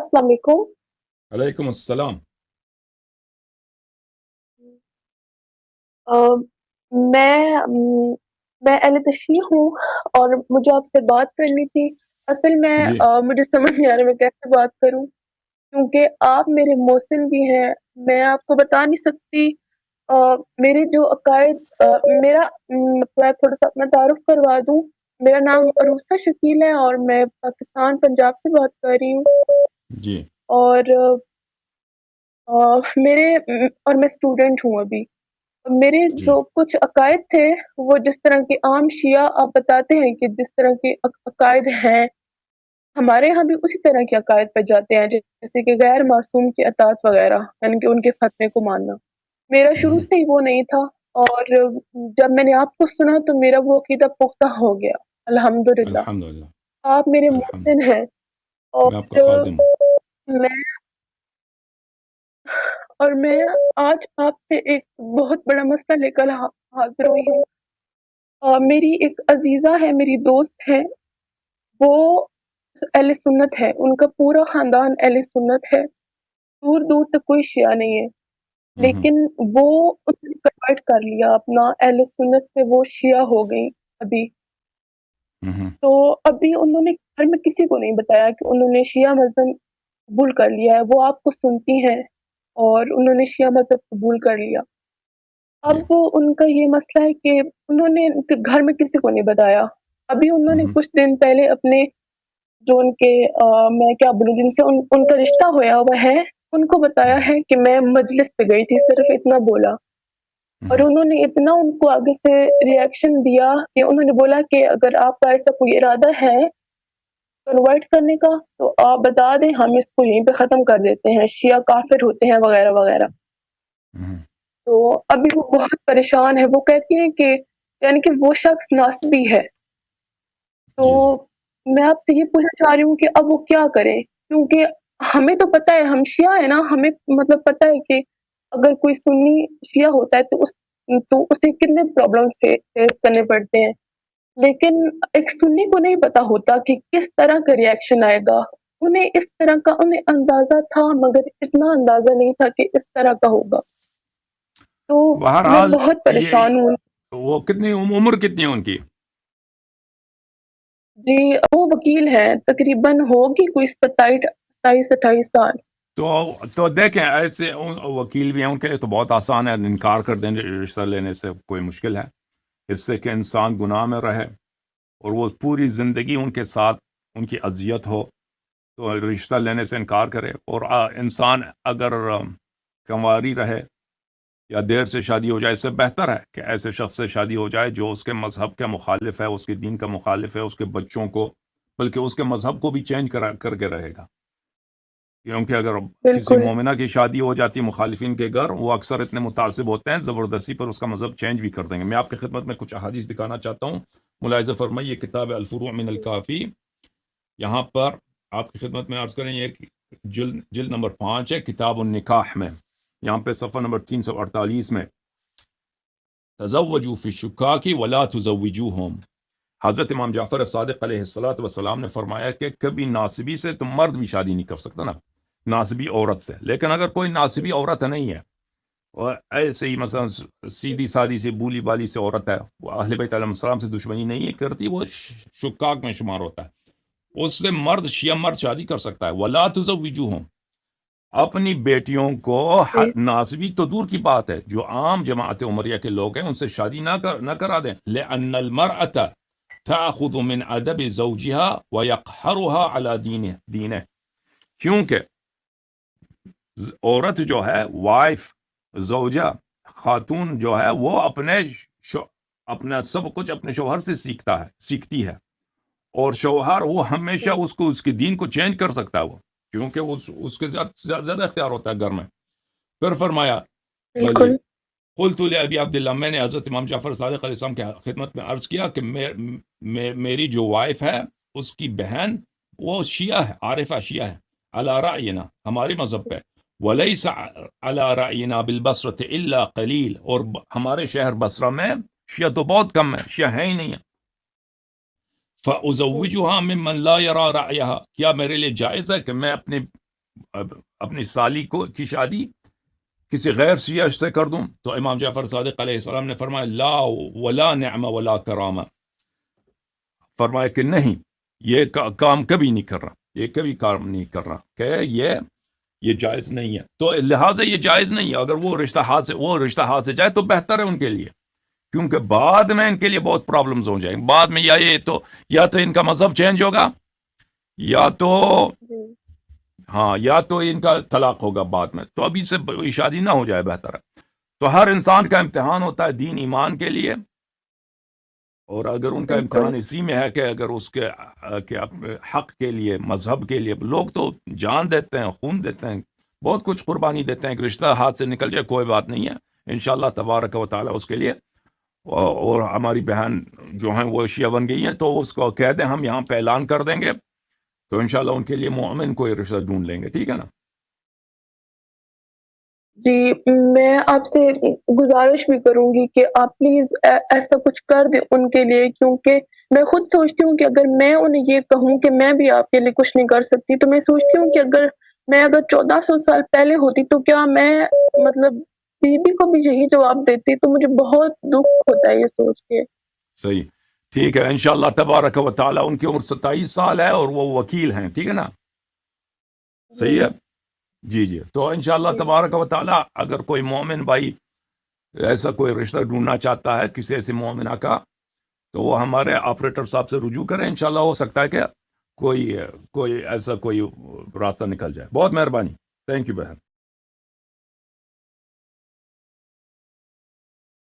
السلام علیکم۔ علیکم السلام۔ آ، میں اہل تشیع ہوں اور مجھے آپ سے بات کرنی تھی۔ اصل میں جی مجھے سمجھ نہیں آ رہا میں کیسے بات کروں، کیونکہ آپ میرے محسن بھی ہیں۔ میں آپ کو بتا نہیں سکتی میرے جو عقائد میں تھوڑا سا اپنا تعارف کروا دوں۔ میرا نام عروسہ شکیل ہے اور میں پاکستان پنجاب سے بات کر رہی ہوں۔ جی اور میں اسٹوڈنٹ ہوں ابھی۔ میرے جی جو کچھ عقائد تھے وہ جس طرح کے عام شیعہ آپ بتاتے ہیں کہ جس طرح کے عقائد ہیں، ہمارے یہاں بھی اسی طرح کے عقائد پہ جاتے ہیں، جیسے کہ غیر معصوم کی اطاعت وغیرہ، یعنی کہ ان کے فتوے کو ماننا۔ میرا شروع ہوں، سے ہی وہ نہیں تھا، اور جب میں نے آپ کو سنا تو میرا وہ عقیدہ پختہ ہو گیا، الحمدللہ۔ الحمدللہ۔ آپ میرے الحمد محسن ہیں، میں آپ کا اور خادم ہوں۔ میں اور میں آج آپ سے ایک بہت بڑا مسئلہ لے کر حاضر ہوئی ہوں۔ میری ایک عزیزہ ہے، میری دوست ہے، وہ اہل سنت ہے، ان کا پورا خاندان اہل سنت ہے، دور دور تک کوئی شیعہ نہیں ہے، ہوں، لیکن وہ انہوں نے کنورٹ کر لیا اپنا، اہل سنت سے وہ شیعہ ہو گئی ابھی۔ ہوں، تو ابھی انہوں نے گھر میں کسی کو نہیں بتایا کہ انہوں نے شیعہ مذہب قبول کر لیا ہے، وہ آپ کو سنتی ہیں اور انہوں نے شیعہ مذہب قبول کر لیا۔ جی اب ان کا یہ مسئلہ ہے کہ انہوں نے گھر میں کسی کو نہیں بتایا۔ ابھی انہوں نے ہوں، کچھ دن پہلے اپنے جو ان کے میں کیا بولوں، جن سے ان کا رشتہ ہویا ہوا ہے، ان کو بتایا ہوں، ہے کہ میں مجلس پہ گئی تھی، صرف اتنا بولا۔ اور ہوں، انہوں نے اتنا ان کو آگے سے ریئیکشن دیا کہ انہوں نے بولا کہ اگر آپ کا ایسا کوئی ارادہ ہے کنورٹ کرنے کا تو آپ بتا دیں، ہم اس کو یہیں پہ ختم کر دیتے ہیں، شیعہ کافر ہوتے ہیں وغیرہ وغیرہ۔ ہوں، تو ابھی وہ بہت پریشان ہے، وہ کہتی ہیں کہ یعنی کہ وہ شخص ناسبی ہے۔ تو جی جی میں آپ سے یہ پوچھنا چاہ رہی ہوں کہ اب وہ کیا کرے، کیونکہ ہمیں تو پتہ ہے ہم شیعہ ہیں نا، ہمیں مطلب پتہ ہے کہ اگر کوئی سنی شیعہ ہوتا ہے تو اسے کتنے پرابلمس فیس کرنے پڑتے ہیں، لیکن ایک سنی کو نہیں پتا ہوتا کہ کس طرح کا ریئیکشن آئے گا۔ انہیں اس طرح کا اندازہ تھا، مگر اتنا اندازہ نہیں تھا کہ اس طرح کا ہوگا۔ تو میں بہرحال بہت یہ پریشان ہوں۔ وہ کتنی عمر کتنی ہے ان کی؟ جی وہ وکیل ہیں، تقریباً ہوگی کوئی 27 28 تو دیکھیں، ایسے وکیل بھی ہیں، ان کے لیے تو بہت آسان ہے انکار کر دیں رشتہ لینے سے، کوئی مشکل ہے اس سے کہ انسان گناہ میں رہے اور وہ پوری زندگی ان کے ساتھ ان کی اذیت ہو تو رشتہ لینے سے انکار کرے۔ اور انسان اگر کنواری رہے یا دیر سے شادی ہو جائے، اس سے بہتر ہے کہ ایسے شخص سے شادی ہو جائے جو اس کے مذہب کا مخالف ہے، اس کے دین کا مخالف ہے، اس کے بچوں کو بلکہ اس کے مذہب کو بھی چینج کر کے رہے گا، کیونکہ اگر کسی بالکل۔ مومنہ کی شادی ہو جاتی ہے مخالفین کے گھر، وہ اکثر اتنے متعصب ہوتے ہیں زبردستی پر اس کا مذہب چینج بھی کر دیں گے۔ میں آپ کی خدمت میں کچھ احادیث دکھانا چاہتا ہوں، ملاحظہ فرمائیے، یہ کتاب ہے الفروع من الکافی، یہاں پر آپ کی خدمت میں عرض کریں، یہ جلد نمبر 5 ہے، کتاب النکاح میں، یہاں پہ صفحہ نمبر 348 میں، تزوجوا فی الشکاک ولا تزوجوہم، حضرت امام جعفر صادق علیہ السلام نے فرمایا کہ کبھی ناصبی سے تو مرد بھی شادی نہیں کر سکتا نا، ناصبی عورت سے، لیکن اگر کوئی ناصبی عورت نہیں ہے اور ایسے ہی مثلا سیدھی سادی سے بولی بالی سے عورت ہے، وہ اہل بیت علیہ السلام سے دشمنی نہیں ہے کرتی، وہ شکاک میں شمار ہوتا ہے، اس سے مرد شیعہ مرد شادی کر سکتا ہے۔ ولا تزوجوہم، اپنی بیٹیوں کو، جی ناصبی تو دور کی بات ہے، جو عام جماعت عمریہ کے لوگ ہیں ان سے شادی نہ کرا دیں، لأن المرأة تأخذ من ادب زوجها ويقهرها على دینه، کیونکہ عورت جو ہے، وائف، زوجہ، خاتون جو ہے، وہ اپنا سب کچھ اپنے شوہر سے سیکھتی ہے، اور شوہر وہ ہمیشہ اس کو اس کے دین کو چینج کر سکتا ہے، وہ کیونکہ اس کے زیادہ اختیار ہوتا ہے گھر میں۔ پھر فرمایا، بھلی بالکل۔ قلت لأبی عبداللہ، میں نے حضرت امام جعفر صادق علیہ السلام کی خدمت میں عرض کیا کہ میری جو وائف ہے اس کی بہن وہ شیعہ ہے، عارفہ شیعہ ہے، علی رأینا، ہمارے مذہب پہ، ولیس علی رأینا بالبصرة الا قلیل، اور ہمارے شہر بصرہ میں شیعہ تو بہت کم ہے، شیعہ ہے ہی نہیں ہے۔ فأزوجها ممن لا يرى رأيها، کیا میرے لیے جائز ہے کہ میں اپنے اپنی سالی کی شادی کسی غیر شیعہ سے کر دوں؟ تو امام جعفر صادق علیہ السلام نے فرمایا لا ولا نعمہ ولا کرامہ، فرمایا کہ نہیں، یہ کام کبھی نہیں کر رہا، یہ کبھی کام نہیں کر رہا، کہ یہ جائز نہیں ہے، تو لہٰذا یہ جائز نہیں ہے۔ اگر وہ رشتہ ہاتھ سے جائے تو بہتر ہے ان کے لیے، کیونکہ بعد میں ان کے لیے بہت پرابلمز ہو جائیں گے بعد میں، یا تو ان کا مذہب چینج ہوگا، یا تو ان کا طلاق ہوگا بعد میں، تو ابھی سے شادی نہ ہو جائے بہتر ہے۔ تو ہر انسان کا امتحان ہوتا ہے دین ایمان کے لیے، اور اگر ان کا امتحان اسی میں ہے کہ اگر اس کے حق کے لیے، مذہب کے لیے، لوگ تو جان دیتے ہیں، خون دیتے ہیں، بہت کچھ قربانی دیتے ہیں کہ رشتہ ہاتھ سے نکل جائے کوئی بات نہیں ہے، انشاءاللہ تبارک و تعالی اس کے لیے۔ اور ہماری بہن جو ہیں وہ شیعہ بن گئی ہیں، تو اس کو کہہ دیں ہم یہاں پہ اعلان کر دیں گے، تو انشاءاللہ ان کے لیے مومن کوئی رشتہ ڈھونڈ لیں گے، ٹھیک ہے نا؟ جی، میں آپ سے گزارش بھی کروں گی کہ آپ پلیز ایسا کچھ کر دیں ان کے لیے، کیونکہ میں خود سوچتی ہوں کہ اگر میں انہیں یہ کہوں کہ میں بھی آپ کے لیے کچھ نہیں کر سکتی، تو میں سوچتی ہوں کہ اگر 1400 سال پہلے ہوتی تو کیا میں مطلب بیوی کو بھی یہی جواب دیتی، تو مجھے بہت دکھ ہوتا ہے یہ سوچ کے۔ صحیح، ٹھیک ہے، انشاءاللہ تبارک و تعالی۔ ان کی عمر 27 سال ہے اور وہ وکیل ہیں، ٹھیک ہے نا؟ صحیح ہے، جی، تو انشاءاللہ تبارک و تعالی اگر کوئی مومن بھائی ایسا کوئی رشتہ ڈھونڈنا چاہتا ہے کسی ایسی مومنہ کا، تو وہ ہمارے آپریٹر صاحب سے رجوع کریں، انشاءاللہ ہو سکتا ہے کہ کوئی ایسا کوئی راستہ نکل جائے۔ بہت مہربانی، تھینک یو بہن۔